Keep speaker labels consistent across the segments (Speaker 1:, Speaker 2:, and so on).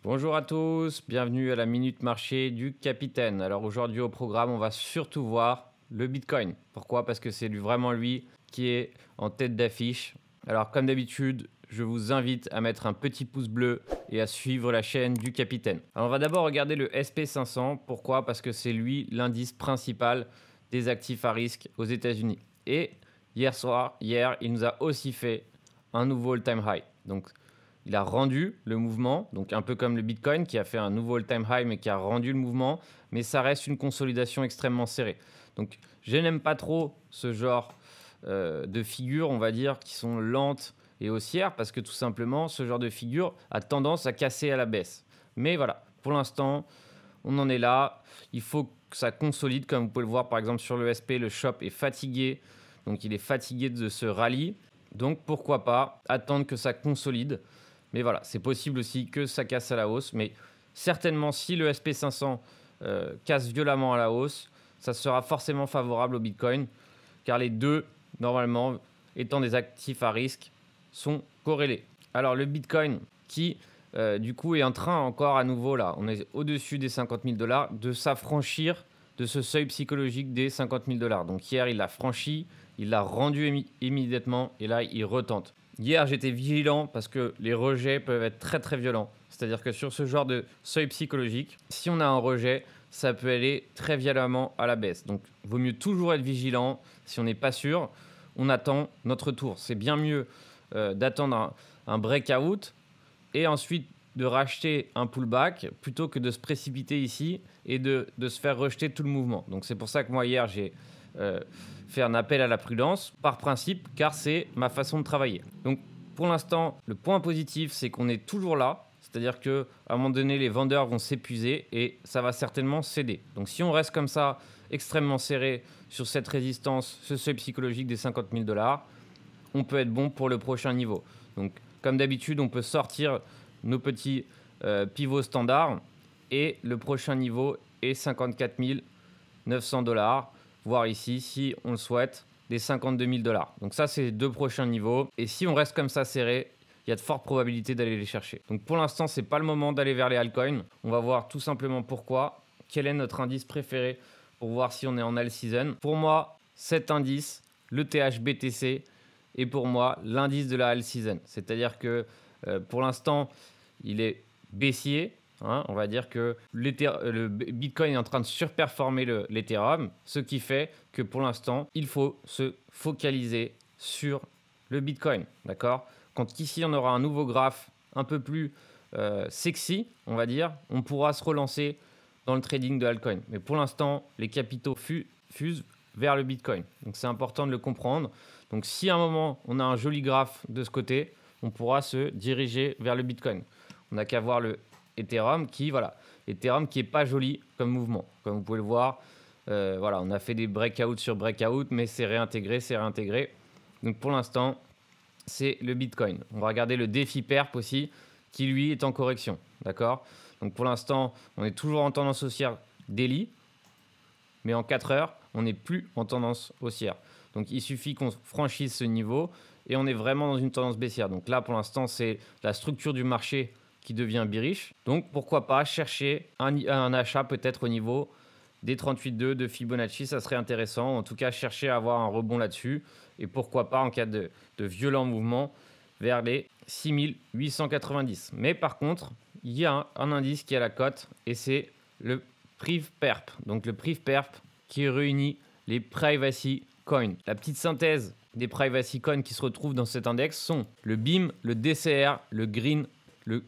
Speaker 1: Bonjour à tous, bienvenue à la Minute Marché du Capitaine. Alors aujourd'hui au programme, on va surtout voir le Bitcoin. Pourquoi? Parce que c'est vraiment lui qui est en tête d'affiche. Alors comme d'habitude, je vous invite à mettre un petit pouce bleu et à suivre la chaîne du Capitaine. Alors on va d'abord regarder le SP500. Pourquoi? Parce que c'est lui l'indice principal des actifs à risque aux États-Unis. Et hier, il nous a aussi fait un nouveau all-time high. Donc il a rendu le mouvement, donc un peu comme le Bitcoin qui a fait un nouveau all-time high mais qui a rendu le mouvement, mais ça reste une consolidation extrêmement serrée. Donc je n'aime pas trop ce genre de figures, on va dire, qui sont lentes et haussières parce que tout simplement ce genre de figure a tendance à casser à la baisse. Mais voilà, pour l'instant, on en est là. Il faut que ça consolide, comme vous pouvez le voir par exemple sur le SP, le shop est fatigué, donc il est fatigué de ce rallye. Donc pourquoi pas attendre que ça consolide. Mais voilà, c'est possible aussi que ça casse à la hausse. Mais certainement, si le SP500 casse violemment à la hausse, ça sera forcément favorable au Bitcoin, car les deux, normalement, étant des actifs à risque, sont corrélés. Alors le Bitcoin, qui du coup est en train encore à nouveau, là, on est au-dessus des 50 000 $, de s'affranchir de ce seuil psychologique des 50 000 $. Donc hier, il l'a franchi, il l'a rendu immédiatement, et là, il retente. Hier, j'étais vigilant parce que les rejets peuvent être très très violents. C'est-à-dire que sur ce genre de seuil psychologique, si on a un rejet, ça peut aller très violemment à la baisse. Donc, il vaut mieux toujours être vigilant. Si on n'est pas sûr, on attend notre tour. C'est bien mieux d'attendre un breakout et ensuite de racheter un pullback plutôt que de se précipiter ici et de se faire rejeter tout le mouvement. Donc, c'est pour ça que moi, hier, j'ai fait un appel à la prudence par principe, car c'est ma façon de travailler. Donc pour l'instant, le point positif, c'est qu'on est toujours là, c'est-à-dire qu'à un moment donné, les vendeurs vont s'épuiser et ça va certainement céder. Donc si on reste comme ça, extrêmement serré sur cette résistance, ce seuil psychologique des 50 000 $, on peut être bon pour le prochain niveau. Donc comme d'habitude, on peut sortir nos petits pivots standards et le prochain niveau est 54 900 $. Voir ici, si on le souhaite, des 52 000 $. Donc ça, c'est les deux prochains niveaux. Et si on reste comme ça serré, il y a de fortes probabilités d'aller les chercher. Donc pour l'instant, ce n'est pas le moment d'aller vers les altcoins. On va voir tout simplement pourquoi. Quel est notre indice préféré pour voir si on est en all season. Pour moi, cet indice, le THBTC, est pour moi l'indice de la all season. C'est-à-dire que pour l'instant, il est baissier. On va dire que le Bitcoin est en train de surperformer l'Ethereum, ce qui fait que pour l'instant, il faut se focaliser sur le Bitcoin. D'accord? Quand ici, on aura un nouveau graphe un peu plus sexy, on va dire, on pourra se relancer dans le trading de altcoin. Mais pour l'instant, les capitaux fusent vers le Bitcoin. Donc c'est important de le comprendre. Donc si à un moment, on a un joli graphe de ce côté, on pourra se diriger vers le Bitcoin. On n'a qu'à voir le Ethereum qui est pas joli comme mouvement. Comme vous pouvez le voir, voilà, on a fait des breakouts sur breakouts, mais c'est réintégré. Donc pour l'instant, c'est le Bitcoin. On va regarder le défi perp aussi, qui lui est en correction. D'accord? Donc pour l'instant, on est toujours en tendance haussière daily, mais en 4 heures, on n'est plus en tendance haussière. Donc il suffit qu'on franchisse ce niveau et on est vraiment dans une tendance baissière. Donc là, pour l'instant, c'est la structure du marché qui devient bearish. Donc pourquoi pas chercher un achat peut-être au niveau des 38,2 de Fibonacci, ça serait intéressant. En tout cas, chercher à avoir un rebond là-dessus. Et pourquoi pas en cas de violent mouvement vers les 6890. Mais par contre, il y a un indice qui est à la cote et c'est le PRIV PERP. Donc le PRIV PERP qui réunit les Privacy Coins. La petite synthèse des Privacy Coins qui se retrouvent dans cet index sont le BIM, le DCR, le Green, le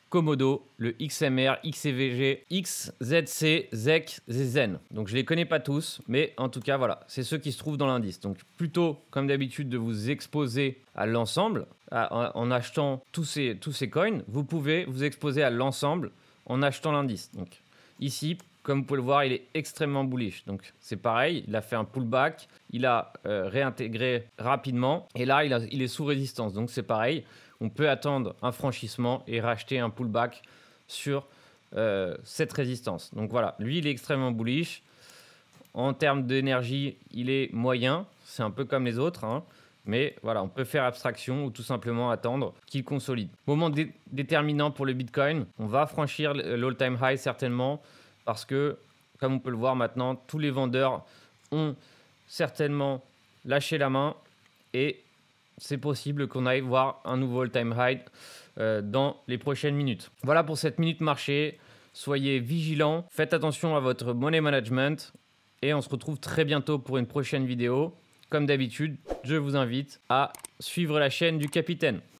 Speaker 1: Komodo, le XMR, XCVG, XZC, ZEC, ZEN. Donc je ne les connais pas tous, mais en tout cas voilà, c'est ceux qui se trouvent dans l'indice. Donc plutôt comme d'habitude de vous exposer à l'ensemble, en achetant tous ces coins, vous pouvez vous exposer à l'ensemble en achetant l'indice. Donc ici, comme vous pouvez le voir, il est extrêmement bullish. Donc c'est pareil, il a fait un pullback, il a réintégré rapidement et là il est sous résistance. Donc c'est pareil. On peut attendre un franchissement et racheter un pullback sur cette résistance. Donc voilà, lui, il est extrêmement bullish. En termes d'énergie, il est moyen. C'est un peu comme les autres. Mais voilà, on peut faire abstraction ou tout simplement attendre qu'il consolide. Moment déterminant pour le Bitcoin, on va franchir l'all-time high certainement parce que, comme on peut le voir maintenant, tous les vendeurs ont certainement lâché la main et c'est possible qu'on aille voir un nouveau all-time high dans les prochaines minutes. Voilà pour cette minute marché. Soyez vigilants, faites attention à votre money management et on se retrouve très bientôt pour une prochaine vidéo. Comme d'habitude, je vous invite à suivre la chaîne du Capitaine.